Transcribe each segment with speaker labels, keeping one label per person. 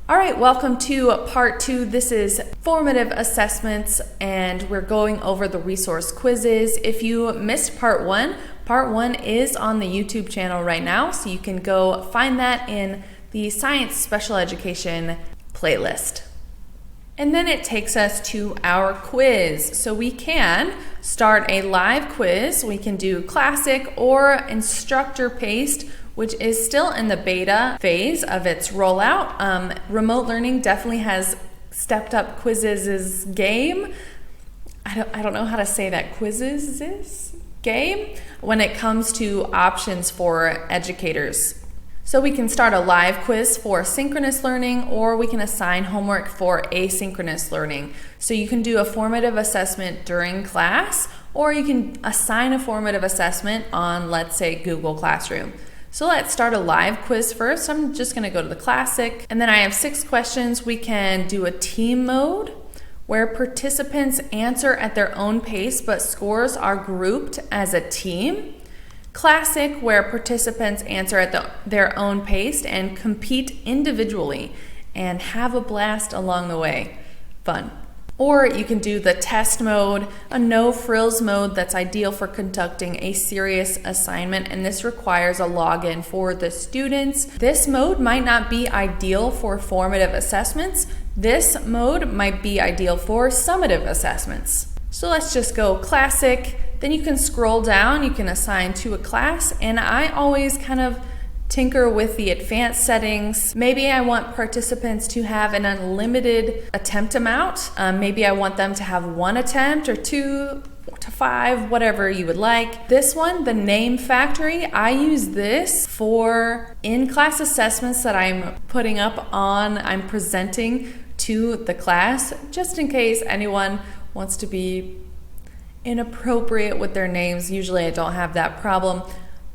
Speaker 1: All right, welcome to part 2. This is formative assessments, and we're going over the resource Quizizz. If you missed part 1 is on the YouTube channel right now, so you can go find that in the Science Special Education playlist. And then it takes us to our quiz. So we can start a live quiz. We can do classic or instructor paced, which is still in the beta phase of its rollout. Remote learning definitely has stepped up Quizizz's game. I don't know how to say that, Quizizz's game, when it comes to options for educators. So we can start a live quiz for synchronous learning, or we can assign homework for asynchronous learning. So you can do a formative assessment during class, or you can assign a formative assessment on, let's say, Google Classroom. So let's start a live quiz first. I'm just going to go to the classic, and then I have 6 questions. We can do a team mode where participants answer at their own pace, but scores are grouped as a team. Classic, where participants answer at their own pace and compete individually and have a blast along the way. Fun. Or you can do the test mode, a no-frills mode that's ideal for conducting a serious assignment, and this requires a login for the students. This mode might not be ideal for formative assessments. This mode might be ideal for summative assessments. So let's just go classic. Then you can scroll down, you can assign to a class, and I always kind of tinker with the advanced settings. Maybe I want participants to have an unlimited attempt amount. Maybe I want them to have 1 attempt or 2 to 5, whatever you would like. This one, the name factory, I use this for in-class assessments that I'm presenting to the class, just in case anyone wants to be inappropriate with their names. Usually I don't have that problem,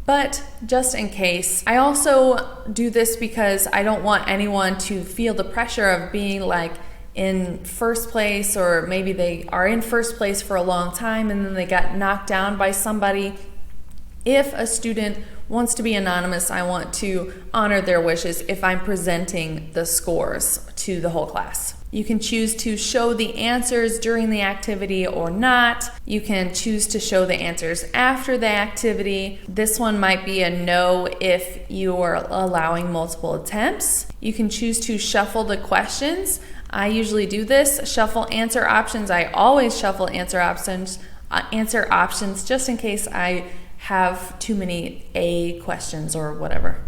Speaker 1: but just in case. I also do this because I don't want anyone to feel the pressure of being like in first place, or maybe they are in first place for a long time and then they got knocked down by somebody. If a student wants to be anonymous, I want to honor their wishes if I'm presenting the scores to the whole class. You can choose to show the answers during the activity or not. You can choose to show the answers after the activity. This one might be a no if you are allowing multiple attempts. You can choose to shuffle the questions. I usually do this. Shuffle answer options. I always shuffle answer options just in case I have too many A questions or whatever.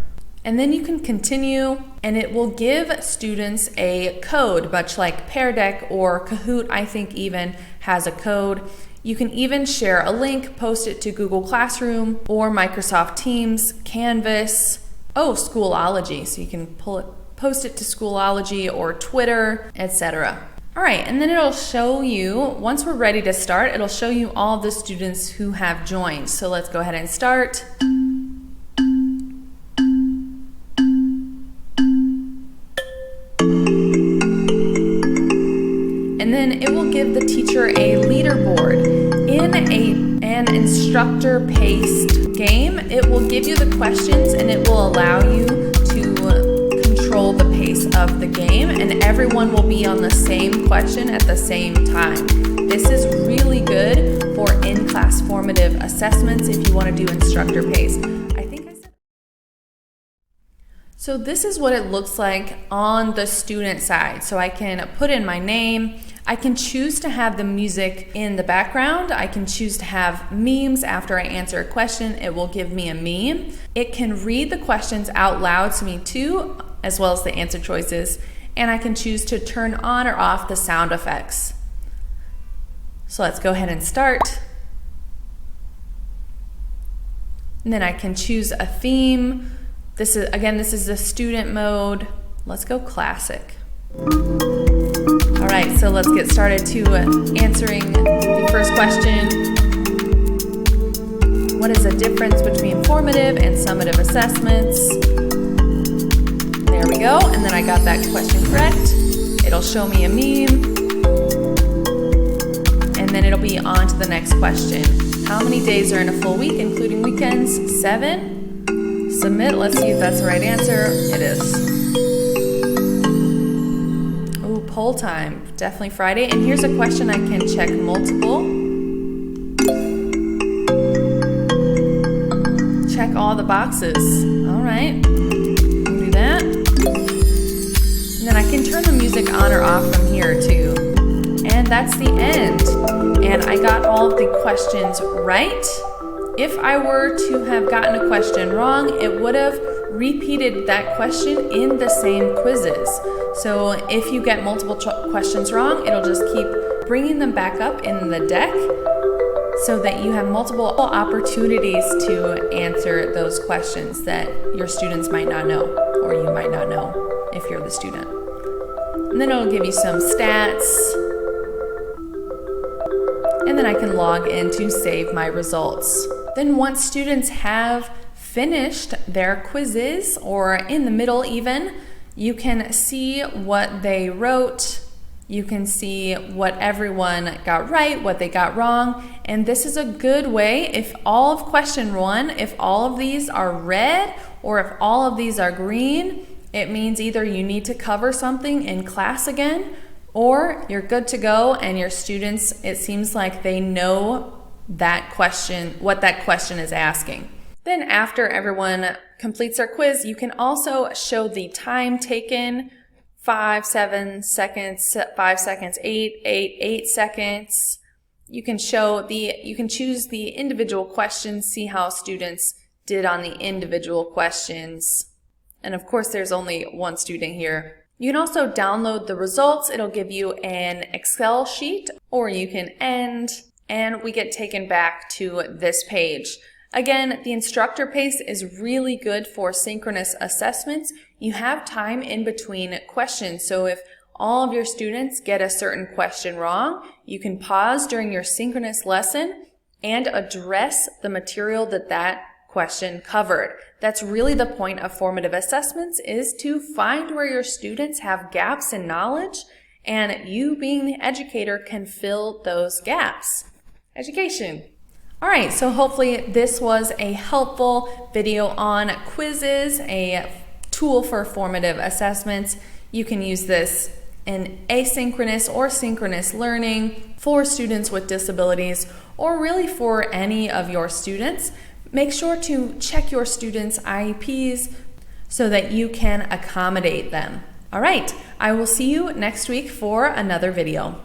Speaker 1: And then you can continue, and it will give students a code, much like Pear Deck or Kahoot, I think even has a code. You can even share a link, post it to Google Classroom or Microsoft Teams, Canvas, Schoolology, so you can post it to Schoolology or Twitter, etc. All right, and then it'll show you, once we're ready to start, it'll show you all the students who have joined. So let's go ahead and start. And then it will give the teacher a leaderboard. In an instructor-paced game, it will give you the questions and it will allow you to control the pace of the game, and everyone will be on the same question at the same time. This is really good for in-class formative assessments if you want to do instructor-paced. So this is what it looks like on the student side. So I can put in my name. I can choose to have the music in the background. I can choose to have memes after I answer a question. It will give me a meme. It can read the questions out loud to me too, as well as the answer choices. And I can choose to turn on or off the sound effects. So let's go ahead and start. And then I can choose a theme. This is the student mode. Let's go classic. All right, so let's get started to answering the first question. What is the difference between formative and summative assessments? There we go, and then I got that question correct. It'll show me a meme, and then it'll be on to the next question. How many days are in a full week, including weekends? 7. Submit. Let's see if that's the right answer. It is. whole time. Definitely Friday. And here's a question I can check multiple. Check all the boxes. All right, do that. And then I can turn the music on or off from here too. And that's the end. And I got all of the questions right. If I were to have gotten a question wrong, it would have repeated that question in the same Quizizz. So if you get multiple questions wrong, it'll just keep bringing them back up in the deck so that you have multiple opportunities to answer those questions that your students might not know, or you might not know if you're the student. And then it'll give you some stats. And then I can log in to save my results. Then once students have finished their Quizizz, or in the middle even, you can see what they wrote. You can see what everyone got right, what they got wrong. And this is a good way, if all of question 1, if all of these are red or if all of these are green, it means either you need to cover something in class again, or you're good to go and your students, it seems like they know that question, what that question is asking. Then after everyone completes their quiz, you can also show the time taken, 5, 7 seconds, 5 seconds, 8 seconds. You can choose the individual questions, see how students did on the individual questions. And of course, there's only one student here. You can also download the results. It'll give you an Excel sheet, or you can end, and we get taken back to this page. Again, the instructor pace is really good for synchronous assessments. You have time in between questions, so if all of your students get a certain question wrong, you can pause during your synchronous lesson and address the material that question covered. That's really the point of formative assessments, is to find where your students have gaps in knowledge, and you being the educator can fill those gaps. Education. All right, so hopefully this was a helpful video on Quizizz, a tool for formative assessments. You can use this in asynchronous or synchronous learning for students with disabilities, or really for any of your students. Make sure to check your students' IEPs so that you can accommodate them. All right, I will see you next week for another video.